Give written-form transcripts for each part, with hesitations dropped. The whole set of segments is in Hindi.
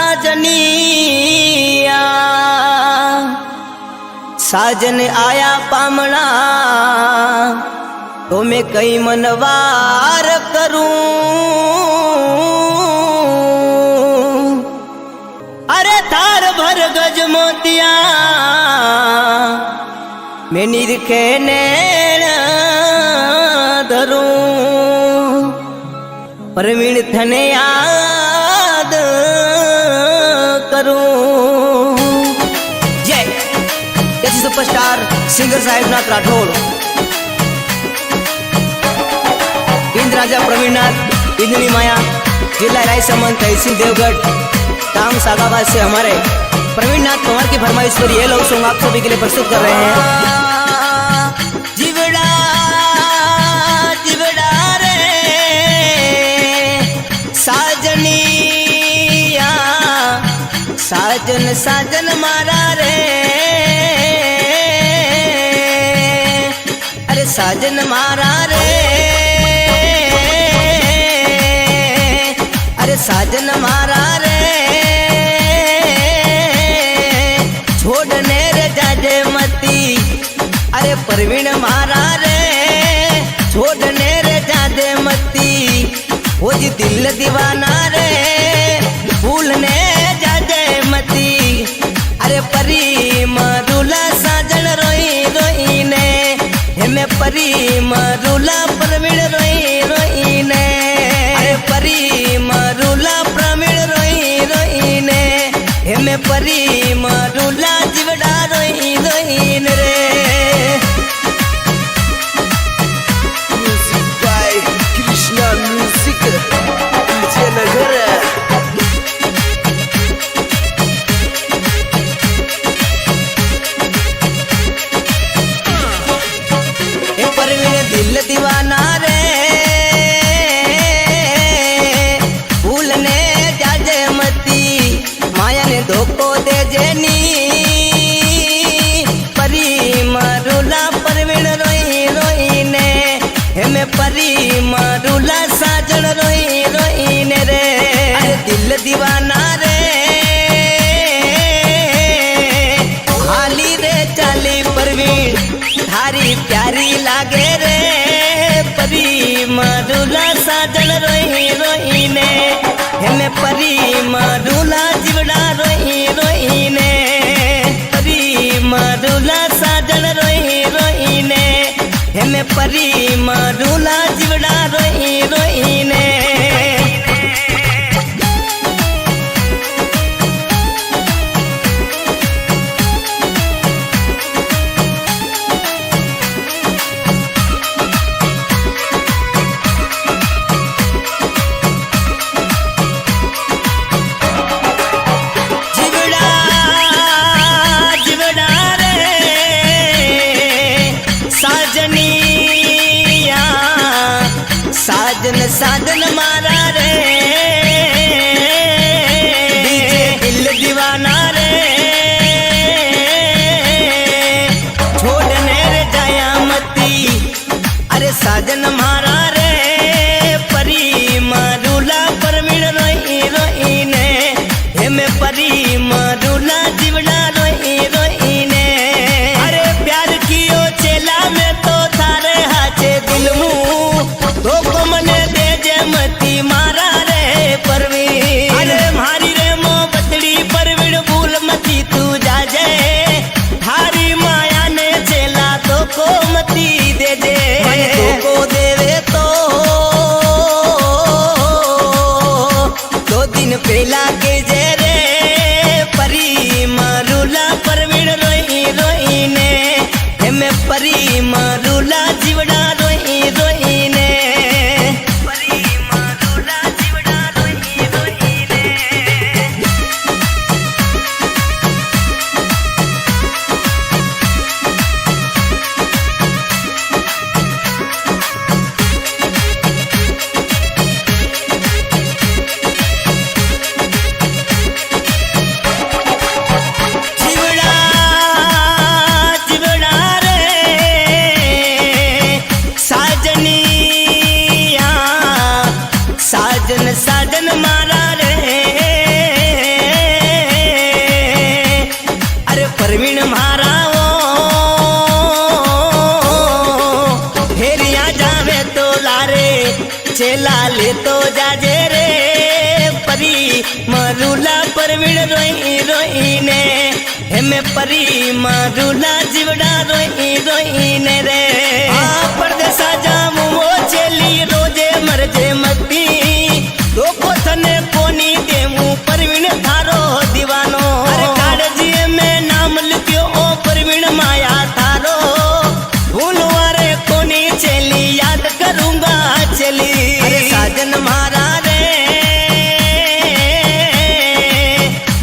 साजनिया साजन आया पामणा तो मैं कई मनवार करूं। अरे थार भर गज मोतिया मैं निरखे नैण धरूं। प्रवीण थने याद करूं। जय सुपरस्टार सिंगर साहेबनाथ राठौड़, इंद्र राजा प्रवीणनाथ, इंद्रनी माया, जिला रायसमंद, तहसील देवगढ़, तांग सागाबाद से हमारे प्रवीणनाथ पवार की फरमाइश पर ये लव सॉन्ग आप सभी के लिए प्रस्तुत कर रहे हैं। जिवड़ा जिवड़ा रे साजनिया साजन साजन मारा रे। अरे साजन मारा रे, अरे साजन मारा रे। छोड़ने रे जाजे मती, अरे प्रवीण मारा रे। छोड़ने रे जाजे मती, वो जी दिल दीवाना रे। भूलने जाजे मती, अरे परी मरुला साजन रोई रोई ने। हेमे परी मरुला प्रवीण रोई रोई ने। अरे परी मरुला प्रवीण रोई रोई ने। हेमे परी मरुला जिवड़ा रोई रोई रे। Music by Krishna music Vijaynagar. Praveen दिल दीवाना रे। भूलने जाजे मती, माया ने धोखो दे जेनी। परी मरुला प्रवीण रोई रोई ने। हेमे परी मरुला साजन रोई रोई ने रे। अरे दिल दीवाना रे। हाली रे चाली प्रवीण थारी प्यारी लागे रे। परी मरुला साजन रोई रोई ने। हेमे परी मरुला जिवड़ा रोई रोई ने। परी मरुला साजन रोई रोई ने। हेमे परी मरुला जिवड़ा रोई रोई ने। साजन साजन मारा रे। दिल दीवाना रे। छोड़ने रे जाया मती, अरे साजन मारा रे। परी मरुला प्रवीण रोई रोई ने। हेमे परी मरुला जिवड़ा रोई रोई ने। अरे प्यार कियो चेला में तो थारे हाचे दिल मुँह तो मने दे जे मती मारा रे प्रवीण। अरे मारी रे मोहब्बतड़ी प्रवीण भूल मती तू जाजे। थारी माया ने चेला तो को मती दे जे। तो को देवे तो 2 दिन पहला के जे रे। परी मरुला प्रवीण रोई रोई ने। हेमे परी मरुला जिवड़ा रोई रोई ने। जिवड़ा जिवड़ा रे छेला ले तो जाजे रे परी मरुला परवीण रोई रोई ने हेमे परी मरुला जीवड़ा रोई रोई ने रे परदेसा जामू वो चेली रोजे मरजे मती तो कोथने कोनी देमू परवीण थारो दीवानो अरे काड़जी में नाम लिखियो ओ परवीण माया थारो भूलवारे कोनी चेली याद करूंगा चली अरे साजन मारा रे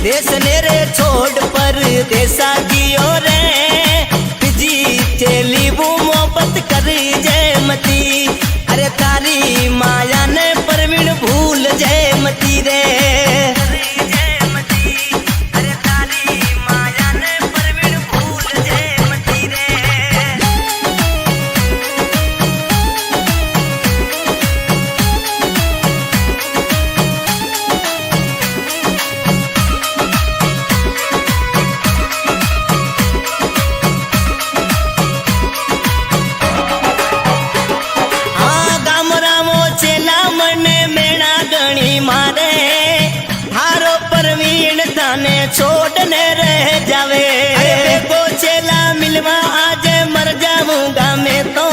देश ने रे छोड़ पर देसा दियो रे जी चेली वो मोहब्बत कर जय मती अरे तारी माया ने परवीण भूल जय मती रे छोड़ने रह जावे अरे को चेला मिलवा आज मर जाऊंगा मैं तो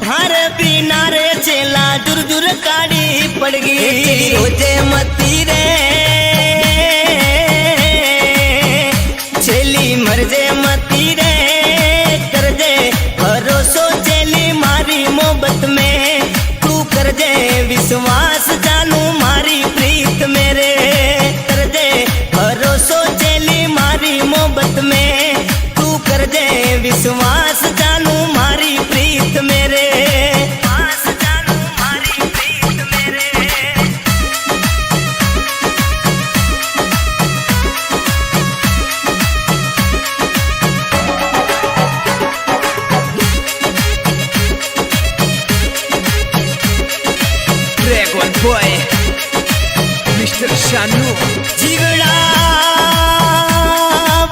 थारे बिना रे चेला दूर दूर काड़ी पड़ गई रोजे मती रे चेली मर जे मती रे कर दे भरोसो चेली मारी मोहब्बत में तू कर दे विश्वास जानू मारी प्रीत मेरे कर दे भरोसो चेली मारी मोहब्बत में तू कर दे विश्वास जानू मारी प्रीत मेरे जानू मारी प्रीत मेरे Dragon Boy Mr. Shanu जीवड़ा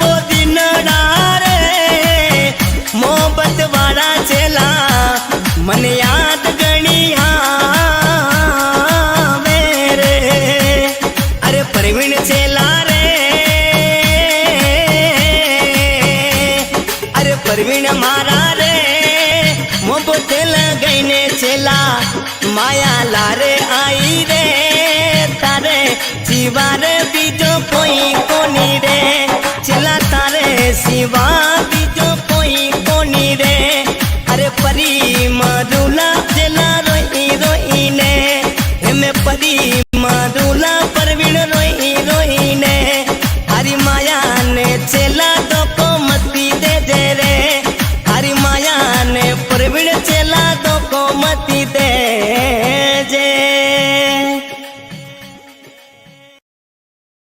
वो दिनड़ा रे मोहब्बत वाला चेला मन याद गणिया मेरे अरे परवीण चेला रे अरे परवीण मारा रे मोहब्बत लगने चेला माया लारे आई रे तारे जीवारे बीजो कोई कोनी रे चला तारे सिवा बीजो कोई कोनी रे अरे परी मरुला चला रोई रोई ने हमें परी मरु